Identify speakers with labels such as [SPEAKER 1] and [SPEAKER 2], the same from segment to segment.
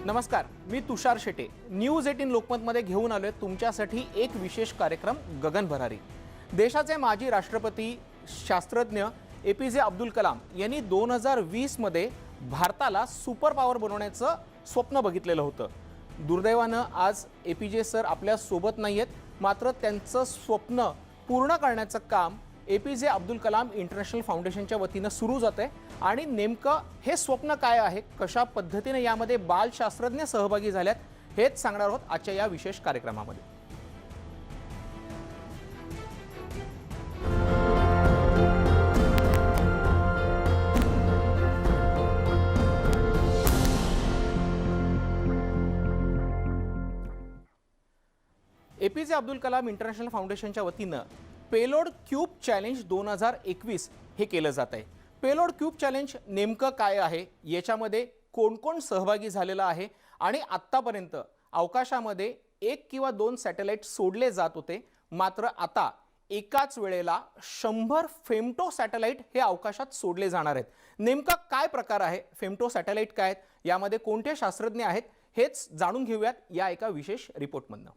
[SPEAKER 1] नमस्कार, मी तुषार शेटे. न्यूज 18 लोकमतमध्ये घेऊन आलोय तुमच्यासाठी एक विशेष कार्यक्रम गगन भरारी. देशाचे माजी राष्ट्रपती शास्त्रज्ञ एपीजे अब्दुल कलाम यांनी 2020 मध्ये भारताला सुपर पॉवर बनवण्याचं स्वप्न बघितलेलं होतं. दुर्दैवानं आज एपीजे सर आपल्या सोबत नाहीयेत, मात्र त्यांचं स्वप्न पूर्ण करण्याचं काम एपीजे अब्दुल कलाम इंटरनॅशनल फाउंडेशनच्या वतीनं सुरू जाते. आणि नेमकं हे स्वप्न काय आहे, कशा पद्धतीने यामध्ये बालशास्त्रज्ञ सहभागी झाल्यात, हेच सांगणार आहोत आजच्या या विशेष कार्यक्रमामध्ये. एपीजे अब्दुल कलाम इंटरनॅशनल फाउंडेशनच्या वतीनं पेलोड क्यूब चॅलेंज 2021 हे केलं जात आहे. पेलोड क्यूब चॅलेंज नेमकं काय आहे, याच्यामध्ये कोण कोण सहभागी झालेला आहे आणि आत्तापर्यंत अवकाशामध्ये 1 किंवा 2 सॅटेलाइट सोडले जात होते, मात्र आता एकाच वेळेला 100 फेमटो सॅटेलाइट हे अवकाशात सोडले जाणार आहेत. नेमका काय प्रकार आहे, फेमटो सॅटेलाइट काय आहेत, यामध्ये कोणते शास्त्रज्ञ आहेत, हेच जाणून घेऊयात या एका विशेष रिपोर्टमधनं.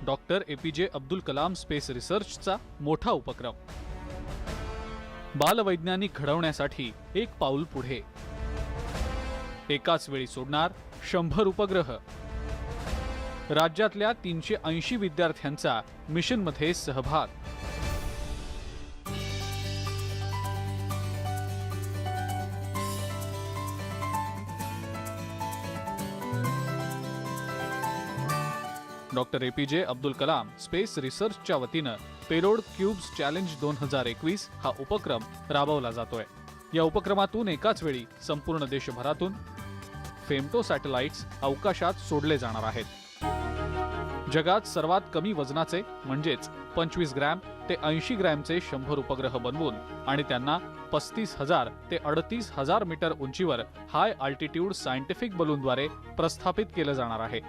[SPEAKER 2] Doctor APJ Abdul Kalam space रिसर्चचा मोठा उपक्रम. बालवैज्ञानिक घडवण्यासाठी एक पाऊल पुढे. एकाच वेळी सोडणार 100 उपग्रह. राज्यातल्या 380 विद्यार्थ्यांचा मिशनमध्ये सहभाग. Doctor APJ Abdul Kalam space रिसर्चच्या वतीनं पेलोड क्यूब्स चॅलेंज 2021 हा उपक्रम राबवला जातोय. या उपक्रमातून एकाच वेळी संपूर्ण देशभरातून फेमटो सॅटेलाइट्स अवकाशात सोडले जाणार आहेत. जगात सर्वात कमी वजनाचे म्हणजेच 25 ग्रॅम ते 80 ग्रॅमचे 100 उपग्रह बनवून आणि त्यांना 35,000 ते 38,000 मीटर उंचीवर हाय अल्टिट्यूड सायंटिफिक बलूनद्वारे प्रस्थापित केलं जाणार आहे.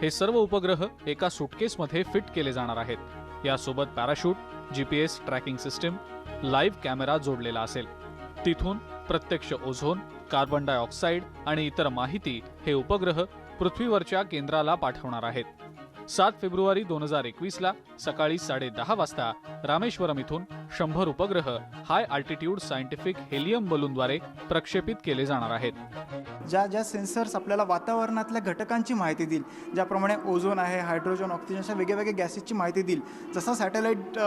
[SPEAKER 2] हे सर्व उपग्रह एका सुटकेसमध्ये फिट केले जाणार आहेत. यासोबत parachute, GPS tracking system, live camera जोडलेला असेल. तिथून प्रत्यक्ष ओझोन, कार्बन डायऑक्साईड आणि इतर माहिती हे उपग्रह पृथ्वीवरच्या केंद्राला पाठवणार आहेत. 7 फेब्रुवारी 2021 ला सकाळी 10:30 वाजता रामेश्वरम इथून 100 उपग्रह हाय अल्टिट्यूड सायंटिफिक हेलियम बलूनद्वारे प्रक्षेपित केले जाणार आहेत.
[SPEAKER 3] ज्या सेन्सर्स आपल्याला वातावरणातल्या घटकांची माहिती देईल, ज्याप्रमाणे ओझोन आहे, हायड्रोजन, ऑक्सिजन अशा वेगवेगळ्या गॅसेसची माहिती देईल. जसा सॅटेलाइट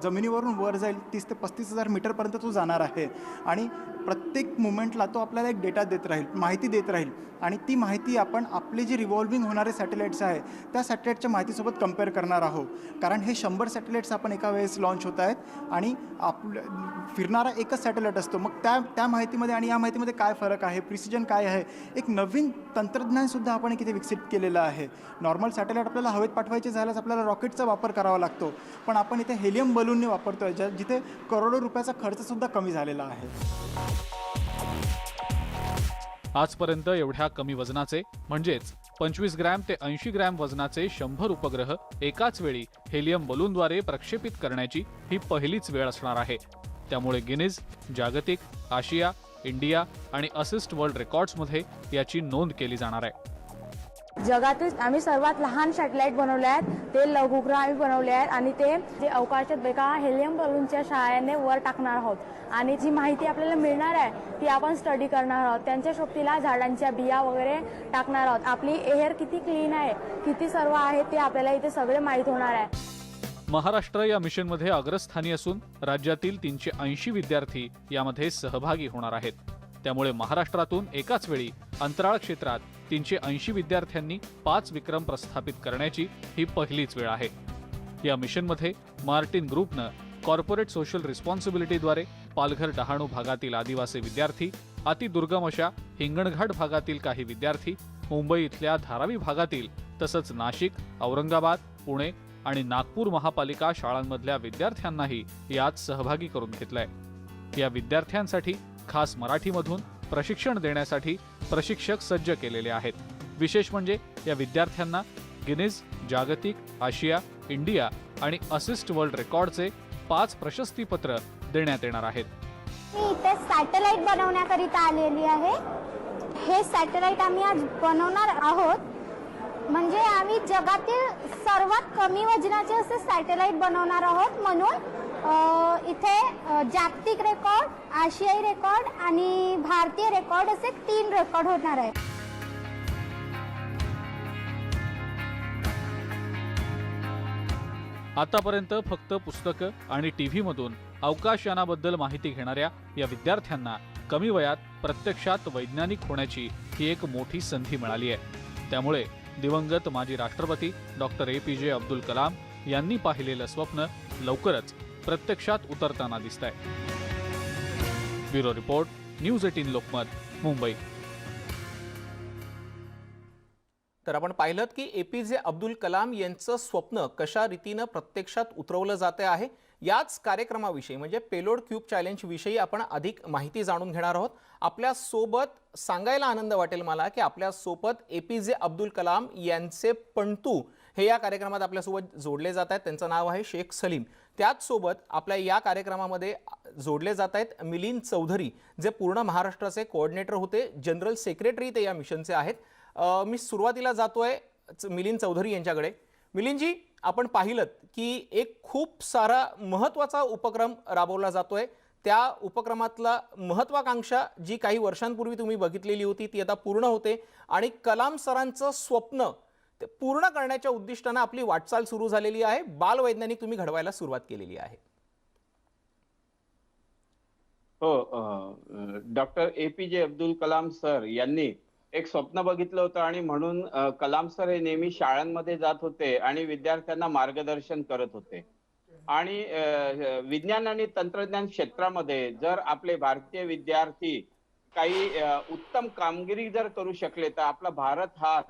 [SPEAKER 3] जमिनीवरून वर जाईल 30 ते 35,000 मीटरपर्यंत तो जाणार आहे आणि प्रत्येक मुवमेंटला तो आपल्याला एक डेटा देत राहील, माहिती देत राहील आणि ती माहिती आपण आपले जे रिव्हॉल्विंग होणारे सॅटेलाइट्स आहे त्या सॅटेलाइटच्या माहितीसोबत कम्पेअर करणार आहोत. कारण हे 100 सॅटेलाइट्स आपण एका वेळेस लॉन्च होत आहेत आणि फिरणारा एकच सॅटेलाइट असतो. मग त्या माहितीमध्ये आणि या माहितीमध्ये काय फरक आहे, प्रिसिजन काय आहे, एक नवीन तंत्रज्ञानसुद्धा आपण इथे विकसित केलेलं आहे. नॉर्मल सॅटेलाइट आपल्याला हवेत पाठवायचे झाल्यास आपल्याला रॉकेटचा वापर करावा लागतो, पण आपण इथे हेलियम बलूनने वापरतोय, जिथे करोडो रुपयाचा खर्चसुद्धा कमी झालेला आहे.
[SPEAKER 2] आजपर्यंत एवढ्या कमी वजनाचे म्हणजेच 25 ग्रॅम ते 80 ग्रॅम वजनाचे 100 उपग्रह एकाच वेळी हेलियम बलूनद्वारे प्रक्षेपित करण्याची ही पहिलीच वेळ असणार आहे. त्यामुळे गिनीज, जागतिक, आशिया, इंडिया आणि असिस्ट वर्ल्ड रेकॉर्ड्समध्ये याची नोंद केली जाणार आहे.
[SPEAKER 4] जगातील आम्ही सर्वात लहान सॅटेलाइट बनवले आहेत, ते लघुग्रह आम्ही बनवले आहेत आणि ते जे अवकाशात एका हेलियम बलूनच्या सहाय्याने वर टाकणार आहोत आणि जी माहिती आपल्याला मिळणार आहे ती आपण स्टडी करणार आहोत. त्यांच्या सोबतीला झाडांच्या बिया वगैरे टाकणार आहोत. आपली एअर किती क्लीन आहे, किती सर्व आहे ते आपल्याला इथे सगळे माहीत होणार आहे.
[SPEAKER 2] महाराष्ट्र या मिशनमध्ये अग्रस्थानी असून राज्यातील 380 विद्यार्थी यामध्ये सहभागी होणार आहेत. त्यामुळे महाराष्ट्रातून एकाच वेळी अंतराळ क्षेत्रात 380 विद्यार्थ्यांनी 5 विक्रम प्रस्थापित करण्याची ही पहिलीच वेळ आहे. या मिशनमध्ये मार्टिन ग्रुपनं कॉर्पोरेट सोशल रिस्पॉन्सिबिलिटीद्वारे पालघर डहाणू भागातील आदिवासी विद्यार्थी, अतिदुर्गम अशा हिंगणघाट भागातील काही विद्यार्थी, मुंबई इथल्या धारावी भागातील तसंच नाशिक, औरंगाबाद, पुणे आणि नागपूर महापालिका शाळांमधल्या विद्यार्थ्यांनाही यात सहभागी करून घेतलंय. या विद्यार्थ्यांसाठी खास मराठीमधून प्रशिक्षण देण्यासाठी प्रशिक्षक सज्ज केलेले आहेत. विशेष म्हणजे या विद्यार्थ्यांना गिनीज, जागतिक, आशिया, इंडिया आणि असिस्ट वर्ल्ड रेकॉर्डचे 5 प्रशस्तीपत्र देण्यात येणार आहेत.
[SPEAKER 5] मी इथे सॅटेलाइट बनवण्याकरिता आलेली आहे. हे सॅटेलाइट आम्ही आज बनवणार आहोत. म्हणजे आम्ही जगातील सर्वात कमी वजनाचे असे सॅटेलाइट बनवणार आहोत. म्हणून इथे जागतिक रेकॉर्ड, आशियाई रेकॉर्ड आणि भारतीय रेकॉर्ड असे 3 रेकॉर्ड होणार आहे.
[SPEAKER 2] आतापर्यंत फक्त पुस्तकं आणि टीव्ही मधून अवकाशयानाबद्दल माहिती घेणाऱ्या या विद्यार्थ्यांना कमी वयात प्रत्यक्षात वैज्ञानिक होण्याची ही एक मोठी संधी मिळाली आहे. त्यामुळे दिवंगत माजी राष्ट्रपती डॉक्टर APJ अब्दुल कलाम यांनी पाहिलेलं स्वप्न लवकरच प्रत्यक्षात उतरताना दिसतंय. Bureau report, news 18 Lokmat, Mumbai.
[SPEAKER 1] तर आपण पाहिलं की APJ अब्दुल कलाम यांचं स्वप्न कशा रीतीनं प्रत्यक्षात उतरवलं जाते आहे. याच कार्यक्रमाविषयी म्हणजे पेलोड क्यूब चॅलेंज विषयी आपण अधिक माहिती जाणून घेणार आहोत. आपल्या सोबत सांगायला आनंद वाटेल मला की आपल्या सोबत APJ अब्दुल कलाम यांचे पणतू हे या कार्यक्रमात आपल्यासोबत जोडले जात आहेत. त्यांचं नाव आहे शेख सलीम. त्याच सोबत आपल्या या कार्यक्रमामध्ये जोडले जात आहेत मिलिंद चौधरी, जे पूर्ण महाराष्ट्राचे कोऑर्डिनेटर होते, जनरल सेक्रेटरी ते या मिशनचे आहेत. मी सुरुवातीला जातोय मिलिंद चौधरी यांच्याकडे. मिलिंदजी, आपण पाहिलं की एक खूप सारा महत्त्वाचा उपक्रम राबवला जातोय. त्या उपक्रमातला महत्त्वाकांक्षा जी काही वर्षांपूर्वी तुम्ही बघितलेली होती ती आता पूर्ण होते आणि कलाम सरांचं स्वप्न ते पूर्ण करण्याच्या उद्दिष्टाने आपली वाटचाल सुरू झालेली आहे. बालवैज्ञानिक तुम्ही घडवायला सुरुवात केलेली आहे.
[SPEAKER 6] हो, doctor APJ Abdul Kalam sir यांनी एक स्वप्न बघितलं होतं आणि म्हणून कलाम सर हे नेहमी शाळांमध्ये जात होते आणि विद्यार्थ्यांना मार्गदर्शन करत होते. आणि विज्ञान आणि तंत्रज्ञान क्षेत्रामध्ये जर आपले भारतीय विद्यार्थी काही उत्तम कामगिरी जर करू शकले तर आपला भारत हा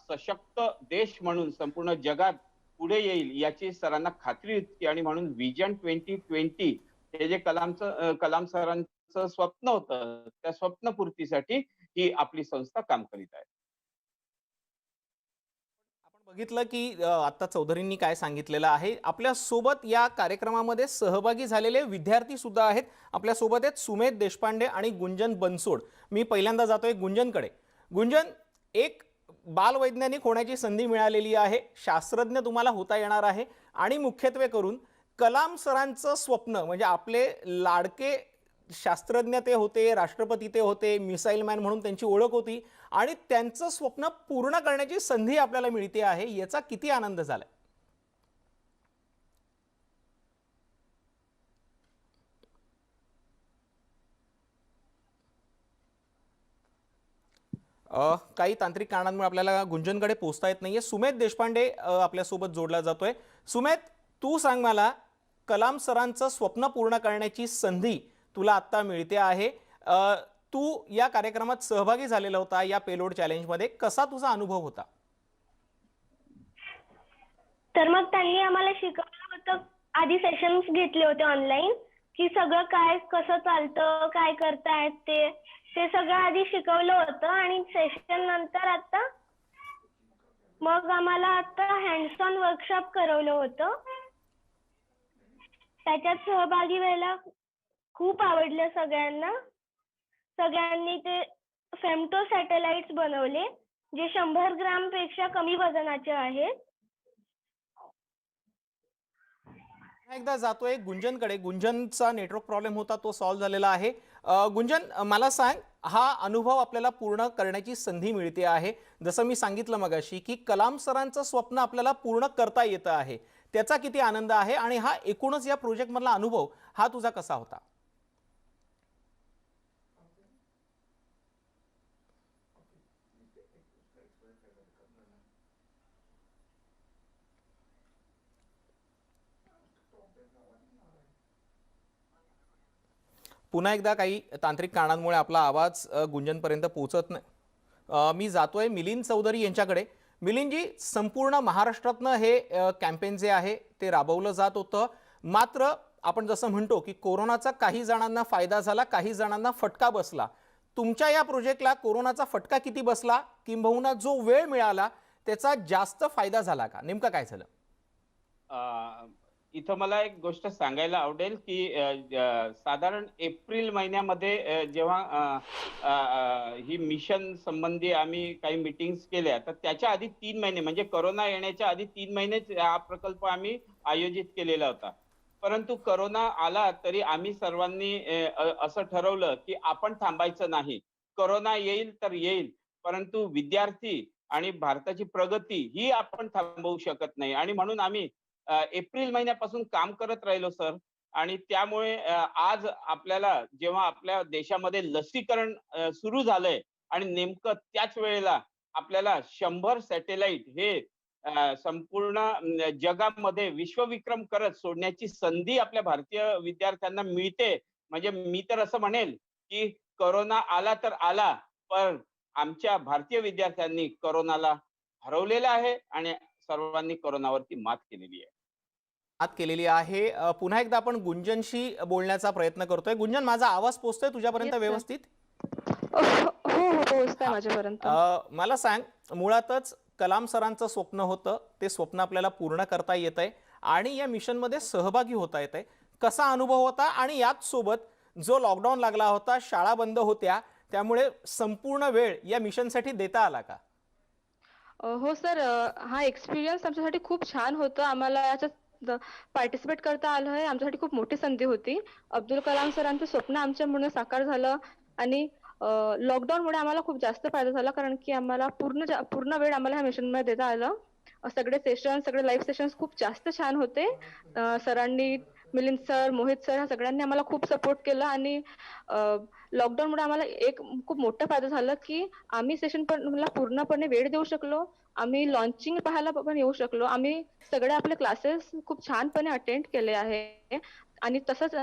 [SPEAKER 6] सशक्त देश म्हणून संपूर्ण जगात पुढे येईल याची सरांना खात्री होती. आणि म्हणून विजन 2020 हे जे कलाम सरांचं स्वप्न होतं त्या स्वप्नपूर्तीसाठी ही आपली संस्था काम करीत आहे.
[SPEAKER 1] आपण बघितलं की आता चौधरींनी काय सांगितलेलं आहे. आपल्या सोबत या कार्यक्रमामध्ये सहभागी झालेले विद्यार्थी सुद्धा आहेत. आपल्या सोबत आहेत सुमेध देशपांडे आणि गुंजन बनसोड. मी पहिल्यांदा जातोय गुंजनकडे. गुंजन, एक बालवैज्ञानिक होण्याची संधी मिळालेली आहे, शास्त्रज्ञ तुम्हाला होता येणार आहे आणि मुख्यत्वे करून कलाम सरांचं स्वप्न म्हणजे आपले लाडके शास्त्रज्ञ ते होते, राष्ट्रपती ते होते, मिसाईल मॅन म्हणून त्यांची ओळख होती आणि त्यांचं स्वप्न पूर्ण करण्याची संधी आपल्याला मिळते आहे. याचा किती आनंद झालाय. काही तांत्रिक कारणांमुळे आपल्याला गुंजनकडे पोहोचता येत नाहीये. सुमेध देशपांडे आपल्यासोबत जोडला जातोय. सुमेध, तू सांग मला, कलाम सरांचं स्वप्न पूर्ण करण्याची संधी तुला आता मिळते आहे. तू या कार्यक्रमात सहभागी झालेला होता या पेलोड चॅलेंजमध्ये. कसा तुझा अनुभव होता?
[SPEAKER 5] तर मग त्यांनी आम्हाला शिकवलं होतं. आधी सेशन्स घेतले होते ऑनलाईन की सगळं काय कसं चालतं, काय करतायत ते सगळं आधी शिकवलं होतं. आणि सेशन नंतर आता मग आम्हाला आता हँड्स ऑन वर्कशॉप करवलं होतं. त्याच्यात सहभागी व्हायला खूप आवडलं सगळ्यांना. सगळ्यांनी ते फेमटो सॅटेलाइट्स बनवले जे 100 ग्रामपेक्षा कमी वजनाचे आहेत.
[SPEAKER 1] एकदा जातोय गुंजनकडे. गुंजनचा नेटवर्क प्रॉब्लेम होता, तो सॉल्व्ह झालेला आहे. गुंजन, मला सांग, हा अनुभव आपल्याला पूर्ण करण्याची संधी मिळते आहे. जसं मी सांगितलं मगाशी की कलाम सरांचं स्वप्न आपल्याला पूर्ण करता येतं आहे, त्याचा किती आनंद आहे आणि हा एकूणच या प्रोजेक्ट मधला अनुभव हा तुझा कसा होता? पुन्हा एकदा काही तांत्रिक कारणांमुळे आपला आवाज गुंजनपर्यंत पोहोचत नाही. मी जातोय मिलिंद चौधरी यांच्याकडे. मिलिंदजी, संपूर्ण महाराष्ट्रातनं हे कॅम्पेन जे आहे ते राबवलं जात होतं. मात्र आपण जसं म्हणतो की कोरोनाचा काही जणांना फायदा झाला, काही जणांना फटका बसला. तुमच्या या प्रोजेक्टला कोरोनाचा फटका किती बसला, किंबहुना जो वेळ मिळाला त्याचा जास्त फायदा झाला का? नेमकं काय झालं?
[SPEAKER 6] इथं मला एक गोष्ट सांगायला आवडेल की साधारण एप्रिल महिन्यामध्ये जेव्हा ही मिशन संबंधी आम्ही काही मीटिंग्स केल्या, तर त्याच्या आधी 3 महिने म्हणजे कोरोना येण्याच्या आधी 3 महिनेच हा प्रकल्प आम्ही आयोजित केलेला होता. परंतु कोरोना आला तरी आम्ही सर्वांनी असं ठरवलं की आपण थांबायचं नाही. कोरोना येईल तर येईल, परंतु विद्यार्थी आणि भारताची प्रगती ही आपण थांबवू शकत नाही आणि म्हणून आम्ही एप्रिल महिन्यापासून काम करत राहिलो सर. आणि त्यामुळे आज आपल्याला जेव्हा आपल्या देशामध्ये लसीकरण सुरू झालंय आणि नेमकं त्याच वेळेला आपल्याला 100 सॅटेलाइट हे संपूर्ण जगामध्ये विश्वविक्रम करत सोडण्याची संधी आपल्या भारतीय विद्यार्थ्यांना मिळते. म्हणजे मी तर असं म्हणेल की कोरोना आला तर आला, पण आमच्या भारतीय विद्यार्थ्यांनी कोरोनाला हरवलेलं आहे आणि सर्वांनी कोरोनावरती मात केलेली आहे.
[SPEAKER 1] बात केलेली आहे. पुन्हा एकदा आपण गुंजनशी बोलण्याचा प्रयत्न करतोय. गुंजन, माझा आवाज पोहोचतोय तुझ्यापर्यंत
[SPEAKER 7] येस सर.
[SPEAKER 1] व्यवस्थित?
[SPEAKER 7] हो हो पोहोचताय
[SPEAKER 1] हां.
[SPEAKER 7] माझ्यापर्यंत.
[SPEAKER 1] मला सांग, मुळातच कलाम सरांचं स्वप्न होतं, ते स्वप्न आपल्याला पूर्ण करता येतंय आणि या मिशनमध्ये सहभागी होता येतंय. कसा अनुभव होता? आणि याच सोबत जो लॉकडाऊन लागला होता, शाळा बंद होत्या, त्यामुळे संपूर्ण वेळ या मिशनसाठी देता आला का?
[SPEAKER 7] हो सर, हा एक्सपिरियन्स आमच्यासाठी खूप छान होतं. आम्हाला याच्यात पार्टिसिपेट करता आलं आहे. आमच्यासाठी खूप मोठी संधी होती. अब्दुल कलाम सरांचं स्वप्न आमच्यामुळे साकार झालं आणि लॉकडाऊनमुळे आम्हाला खूप जास्त फायदा झाला, कारण की आम्हाला पूर्ण वेळ आम्हाला ह्या मिशनमध्ये देता आलं. सगळे लाईव्ह सेशन्स खूप जास्त छान होते. सरांनी, मिलिंद सर, मोहित सर ह्या सगळ्यांनी आम्हाला खूप सपोर्ट केला आणि लॉकडाऊनमुळे आम्हाला एक खूप मोठा फायदा झाला की आम्ही सेशन पण पूर्णपणे वेळ देऊ शकलो. आम्ही लॉन्चिंग पाहायला पण येऊ शकलो. आम्ही सगळे आपले क्लासेस खूप छानपणे अटेंड केले आहे आणि तसंच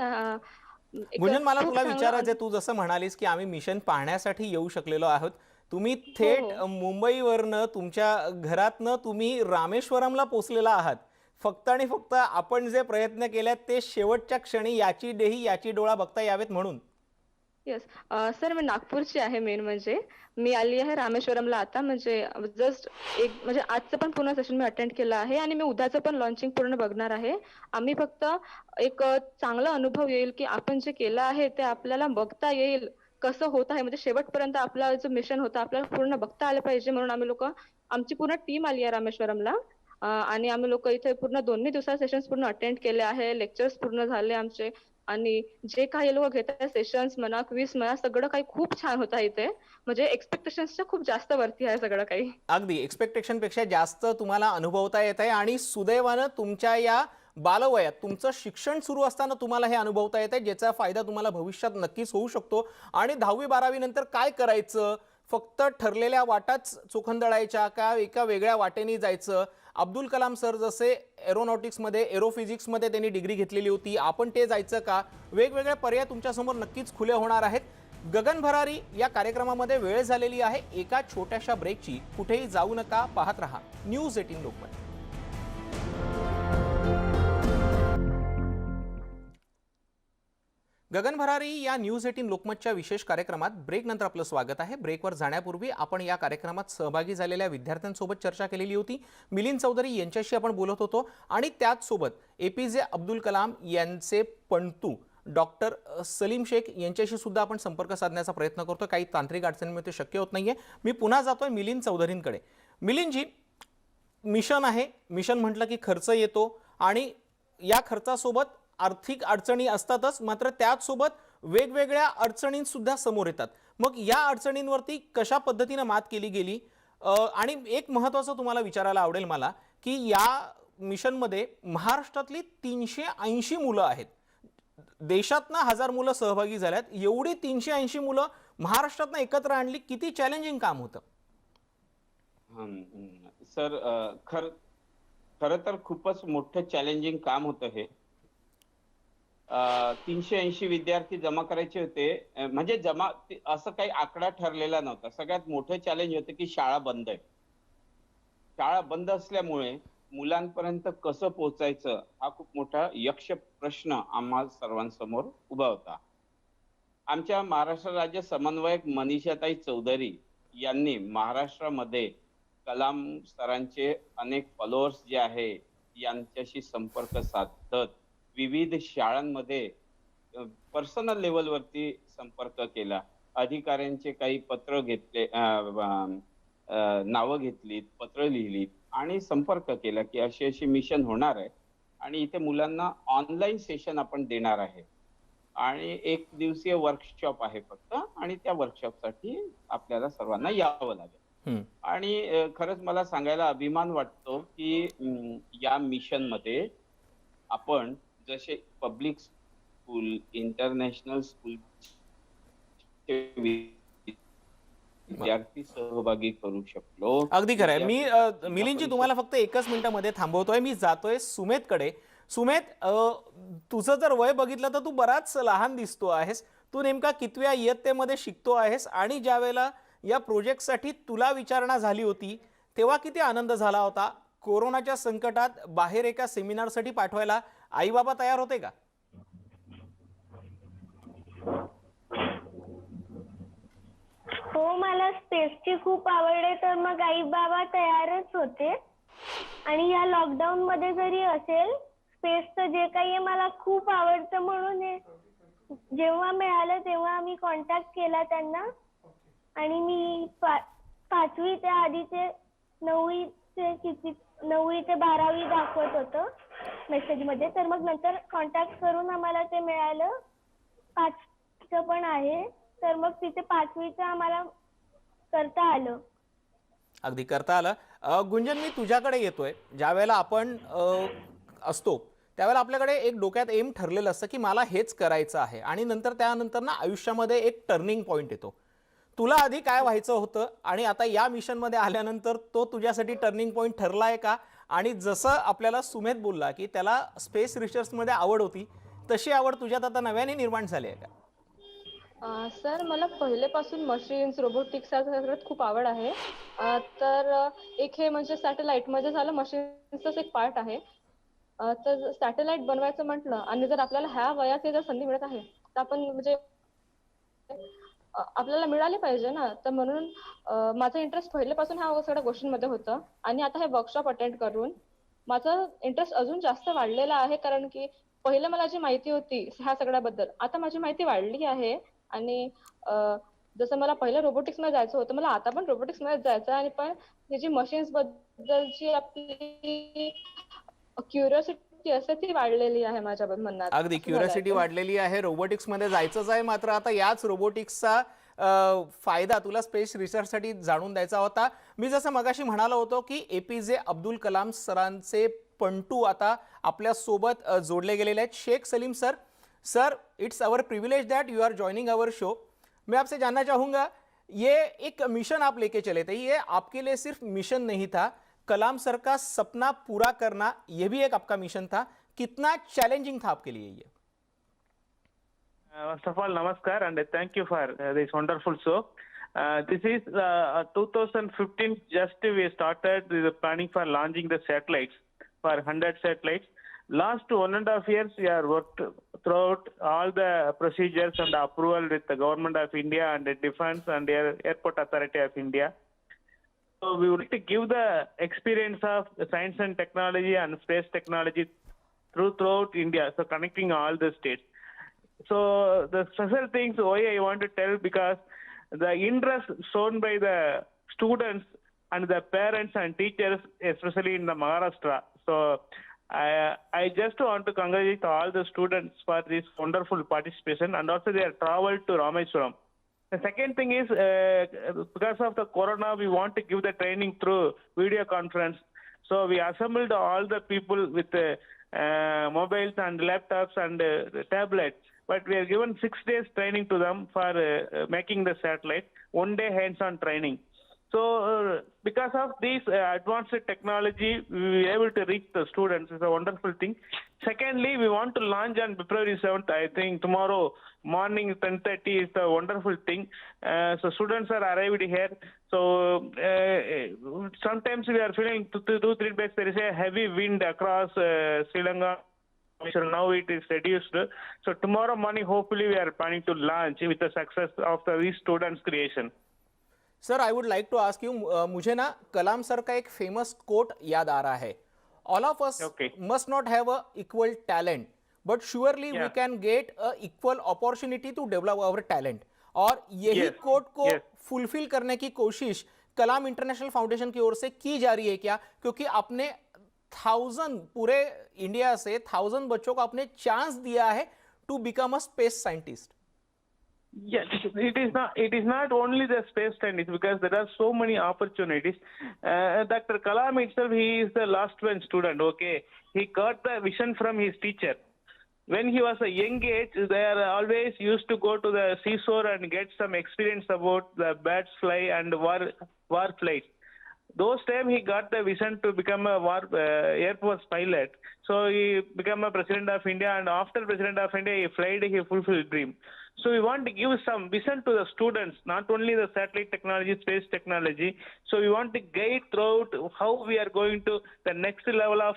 [SPEAKER 7] एक
[SPEAKER 1] गुंजन, मला
[SPEAKER 7] खूप
[SPEAKER 1] तुला
[SPEAKER 7] चांगला
[SPEAKER 1] विचारायचं आहे, तू जसं म्हणालीस की आम्ही मिशन पाहण्यासाठी येऊ शकलेलो आहोत. तुम्ही
[SPEAKER 7] हो,
[SPEAKER 1] थेट
[SPEAKER 7] हो.
[SPEAKER 1] मुंबईवरनं तुमच्या घरातनं तुम्ही रामेश्वरमला पोहोचलेला आहात. फक्त आणि फक्त आपण जे प्रयत्न केलेत ते शेवटच्या क्षणी याची डेही याची डोळा बघता यावेत म्हणून.
[SPEAKER 7] येस. सर, मी नागपूरची आहे. मेन म्हणजे मी आली आहे रामेश्वरमला आता, म्हणजे जस्ट म्हणजे आजचं पण पूर्ण सेशन मी अटेंड केलं आहे आणि मी उद्याचं पण लॉन्चिंग पूर्ण बघणार आहे. आम्ही फक्त एक चांगला अनुभव येईल की आपण जे केलं आहे ते आपल्याला बघता येईल कसं होत आहे, म्हणजे शेवटपर्यंत आपला जो मिशन होता आपल्याला पूर्ण बघता आलं पाहिजे, म्हणून आमची पूर्ण टीम आली आहे रामेश्वरमला. आणि आम्ही लोक इथे पूर्ण दोन्ही दिवसाचे सेशन्स पूर्ण अटेंड केले आहे. लेक्चर्स पूर्ण झाले आमचे आणि जे काही लोक घेत आहेत सेशन्स म्हणा, क्विज म्हणा, सगळं काही खूप छान होतं इथे. म्हणजे एक्सपेक्टेशन्सच्या खूप जास्त वरती आहे सगळं काही.
[SPEAKER 1] अगदी एक्सपेक्टेशन पेक्षा जास्त तुम्हाला अनुभवता येत आहे आणि सुदैवानं तुमच्या या बालवयात तुमचं शिक्षण सुरू असताना तुम्हाला हे अनुभवता येत आहे, ज्याचा फायदा तुम्हाला भविष्यात नक्कीच होऊ शकतो. आणि 10वी-12वी नंतर काय करायचं, फक्त ठरलेल्या वाटाच चोखंदळायच्या का एका वेगळ्या वाटेने जायचं? अब्दुल कलाम सर जसे एरोनॉटिक्समध्ये, एरोफिजिक्समध्ये त्यांनी डिग्री घेतलेली होती, आपण ते जायचं का? वेगवेगळे पर्याय तुमच्यासमोर नक्कीच खुले होणार आहेत. गगन भरारी या कार्यक्रमामध्ये वेळ झालेली आहे एका छोट्याशा ब्रेकची. कुठेही जाऊ नका, पाहत रहा न्यूज 18 लोकमत. गगन भरारी या न्यूज 18 लोकमतच्या विशेष कार्यक्रमात ब्रेकनंतर आपलं स्वागत आहे. ब्रेकवर जाण्यापूर्वी आपण या कार्यक्रमात सहभागी झालेल्या विद्यार्थ्यांसोबत चर्चा केलेली होती. मिलिंद चौधरी यांच्याशी आपण बोलत होतो आणि त्याचसोबत एपीजे अब्दुल कलाम यांचे पणतू डॉक्टर सलीम शेख यांच्याशी सुद्धा आपण संपर्क साधण्याचा प्रयत्न करतो. काही तांत्रिक अडचणीमुळे ते शक्य होत नाहीये. मी पुन्हा जातोय मिलिंद चौधरींकडे. मिलिंदजी, मिशन आहे, मिशन म्हटलं की खर्च येतो आणि या खर्चासोबत आर्थिक अडचणी असतातच, मात्र त्याचसोबत वेगवेगळ्या अडचणी सुद्धा समोर येतात. मग या अडचणींवरती कशा पद्धतीने मात केली गेली? आणि एक महत्त्वाचं तुम्हाला विचारायला आवडेल मला की या मिशनमध्ये महाराष्ट्रातली 380 मुलं आहेत. देशातनं 1000 मुलं सहभागी झाल्यात. एवढी 380 मुलं महाराष्ट्रातनं एकत्र आणली, किती चॅलेंजिंग काम होतं?
[SPEAKER 6] सर, खरं तर खूपच मोठं चॅलेंजिंग काम होतं हे. 380 विद्यार्थी जमा करायचे होते. म्हणजे असं काही आकडा ठरलेला नव्हता. सगळ्यात मोठं चॅलेंज होतं की शाळा बंद आहे. शाळा बंद असल्यामुळे मुलांपर्यंत कसं पोहोचायचं हा खूप मोठा यक्ष प्रश्न आम्हा सर्वांसमोर उभा होता. आमच्या महाराष्ट्र राज्य समन्वयक मनीषाताई चौधरी यांनी महाराष्ट्रामध्ये कलाम सरांचे अनेक फॉलोअर्स जे आहे यांच्याशी संपर्क साधत विविध शाळांमध्ये पर्सनल लेवलवरती संपर्क केला. अधिकाऱ्यांचे काही पत्र घेतले, नावं घेतलीत, पत्र लिहिलीत आणि संपर्क केला की अशी अशी मिशन होणार आहे आणि इथे मुलांना ऑनलाईन सेशन आपण देणार आहे आणि 1 दिवसीय वर्कशॉप आहे फक्त आणि त्या वर्कशॉपसाठी आपल्याला सर्वांना यावं लागेल. आणि खरंच मला सांगायला अभिमान वाटतो की या मिशन मध्ये आपण जसे पब्लिक स्कूल, इंटरनॅशनल स्कूल विद्यार्थी सहभागी करू शकलो.
[SPEAKER 1] अगदी खरं आहे. मी मिलिंदजी तुम्हाला फक्त 1च मिनिटामध्ये थांबवतोय. मी जातोय सुमेधकडे. सुमेध, तुझं जर वय बघितलं तर तू बराच लहान दिसतो आहेस. तू नेमका कितव्या इयत्तेमध्ये शिकतो आहेस आणि ज्या वेळेला या प्रोजेक्टसाठी तुला विचारणा झाली होती तेव्हा किती आनंद झाला होता? कोरोनाच्या संकटात बाहेर एका सेमिनारसाठी पाठवायला आई बाबा तयार होते का?
[SPEAKER 5] हो, मला स्पेसची खूप आवड आहे, तर मग आई बाबा तयारच होते. आणि या लॉकडाऊन मध्ये जरी असेल, स्पेसचं जे काही आहे मला खूप आवडतं, म्हणून जेव्हा मिळालं तेव्हा आम्ही कॉन्टॅक्ट केला त्यांना. आणि मी 5वी ते आधीचे 9वी ते 12वी दाखवत होतं मेसेजमध्ये, तर मग नंतर कॉन्टॅक्ट करून आम्हाला ते मिळालं. 5चं पण आहे, तर मग तिथे 5वीचं आम्हाला करता आलं.
[SPEAKER 1] अगदी करता आलं. गुंजन, मी तुझ्याकडे येतोय. ज्या वेळेला आपण असतो त्यावेळेला आपल्याकडे एक डोक्यात एम ठरलेलं असतं की मला हेच करायचं आहे आणि नंतर त्यानंतर ना आयुष्यामध्ये एक टर्निंग पॉईंट येतो. तुला आधी काय व्हायचं होतं आणि आता या मिशनमध्ये आल्यानंतर तो तुझ्यासाठी टर्निंग पॉईंट ठरला आहे का? आणि जसं आपल्याला सुमेध बोलला की त्याला स्पेस रिसर्चमध्ये आवड होती, तशी आवड तुझ्यात आता नव्याने निर्माण झाली आहे का?
[SPEAKER 7] सर, मला पहिलेपासून मशीन्स, रोबोटिक्स या सगळ्यात खूप आवड आहे. तर एक हे म्हणजे सॅटेलाइट म्हणजे झालं मशीन्सचाच एक पार्ट आहे. तर सॅटेलाइट बनवायचं म्हटलं आणि जर आपल्याला ह्या वयात जर संधी मिळत आहे तर आपण म्हणजे आपल्याला मिळाली पाहिजे ना. तर म्हणून माझं इंटरेस्ट पहिल्यापासून ह्या सगळ्या गोष्टींमध्ये होतं आणि आता हे वर्कशॉप अटेंड करून माझं इंटरेस्ट अजून जास्त वाढलेला आहे. कारण की पहिलं मला जी माहिती होती ह्या सगळ्याबद्दल, आता माझी माहिती वाढली आहे. आणि जसं मला पहिलं रोबोटिक्स मध्ये जायचं होतं, मला आता पण रोबोटिक्स मध्ये जायचं आहे. आणि पण ही जी मशीन्स बद्दलची आपली क्युरिओसिटी असते ती वाढलेली आहे माझ्या मनात.
[SPEAKER 1] अगदी क्युरिओसिटी वाढलेली आहे. रोबोटिक्स मध्ये जायचंच आहे, मात्र आता याच रोबोटिक्सचा फायदा तुला स्पेस रिसर्चसाठी जाणून द्यायचा होता. मी जसं मगाशी म्हणालो होतो की APJ अब्दुल कलाम सरांचे पंटू आता आपल्या सोबत जोडले गेलेले आहेत. Sheikh Salim sir, it's our privilege that you are joining our show. मैं आपसे जानना चाहूँगा, ये एक मिशन आप लेके चले थे, ये आपके लिए सिर्फ मिशन नहीं था, कलाम सर का सपना पूरा करना ये भी एक आपका मिशन था. कितना चैलेंजिंग था आपके लिए ये?
[SPEAKER 8] First of all, namaskar and thank you for this wonderful show. This is 2015. Just we started the planning for launching the satellites for 100 satellites. Last 1.5 years, we are worked throughout all the procedures and approval with the Government of India and the Defence and the Airport Authority of India. So we would like to give the experience of the science and technology and space technology throughout India, so connecting all the states. So the special things why I want to tell, because the interest shown by the students and the parents and teachers, especially in the Maharashtra. So I just want to congratulate all the students for this wonderful participation, and also they have traveled to Rameswaram. The second thing is, because of the corona, we want to give the training through video conference. So we assembled all the people with mobiles and laptops and tablets. But we have given 6 days training to them for making the satellite, 1 day hands-on training. So because of this advanced technology, we were able to reach the students. It's a wonderful thing. Secondly, we want to launch on February 7th. I think tomorrow morning 10:30 is the wonderful thing. So students are arrived here. So sometimes we are feeling 2-3 days there is a heavy wind across Sri Lanka. So now it is reduced. So tomorrow morning, hopefully, we are planning to launch with the success of these students' creation.
[SPEAKER 1] Sir, I would like to ask you, मुझे ना Kalam sir का एक famous quote याद आ रहा है, all of us
[SPEAKER 8] Okay.
[SPEAKER 1] must not have a equal talent, but surely we
[SPEAKER 8] Yeah.
[SPEAKER 1] can get a equal opportunity to develop our talent. और यही
[SPEAKER 8] Yes.
[SPEAKER 1] Code को
[SPEAKER 8] Yes.
[SPEAKER 1] फुलफिल करने की कोशिश कलाम इंटरनेशनल फाउंडेशन की ओर से की जा रही है क्या? क्योंकि आपने 1000 पूरे इंडिया से 1000 बच्चों को आपने चांस दिया है to become a space scientist.
[SPEAKER 8] Yes, it is not only the space scientist, because there are so many opportunities. Dr. Kalam itself, he is the last one student. Okay, he got the vision from his teacher. When he was a young age, they are always used to go to the seashore and get some experience about the birds fly and war flight. Those time he got the vision to become a Air Force pilot. So he became a president of India, and after president of India, he fulfilled dream. So we want to give some vision to the students, not only the satellite technology, space technology. So we want to guide throughout how we are going to the next level of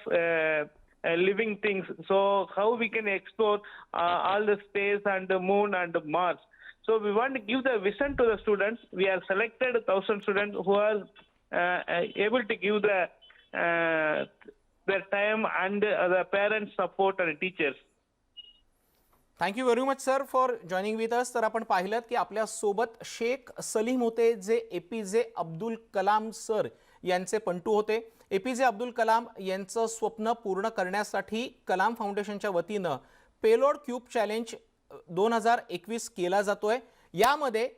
[SPEAKER 8] living things. So how we can explore all the space and the moon and the Mars. So we want to give the vision to the students. We have selected 1,000 students who are able to give their time and the parents support and teachers.
[SPEAKER 1] Thank you very much sir for joining with us. तर आपण पाहिलं की आपल्या सोबत शेख सलीम होते, जे APJ Abdul Kalam sir यांचे पंटू होते. एपीजे अब्दुल कलाम यांचं स्वप्न पूर्ण करण्यासाठी कलाम फाउंडेशनच्या वतीनं पेलोड क्यूब चॅलेंज 2021 केला जातोय. यामध्ये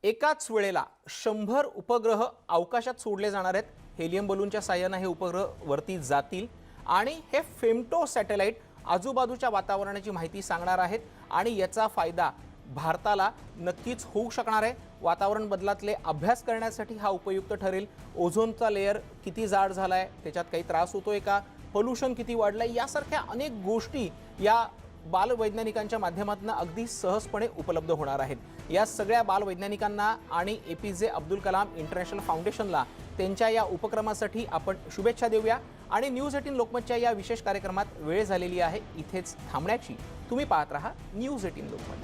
[SPEAKER 1] एकाच वेळेला 100 उपग्रह अवकाशात सोडले जाणार आहेत. हेलियम बलूनच्या साहाय्याने हे उपग्रह वरती जातील आणि हे फेमटो सॅटेलाइट आजूबाजूच्या वातावरणाची माहिती सांगणार आहेत आणि याचा फायदा भारताला नक्कीच होऊ शकणार आहे. वातावरण बदलातले अभ्यास करण्यासाठी हा उपयुक्त ठरेल. ओझोनचा लेयर किती जाड झालाय, त्याच्यात काही त्रास होतोय का, पोल्युशन किती वाढलंय, यासारख्या अनेक गोष्टी या बालवैज्ञानिकांच्या माध्यमातून अगदी सहजपणे उपलब्ध होणार आहेत. या सगळ्या बालवैज्ञानिकांना आणि एपीजे अब्दुल कलाम इंटरनॅशनल फाउंडेशनला त्यांच्या या उपक्रमासाठी आपण शुभेच्छा देऊया. आणि न्यूज 18 लोकमतच्या या विशेष कार्यक्रमात वेळ झालेली आहे इथेच थांबण्याची. तुम्ही पाहत रहा न्यूज 18 लोकमत.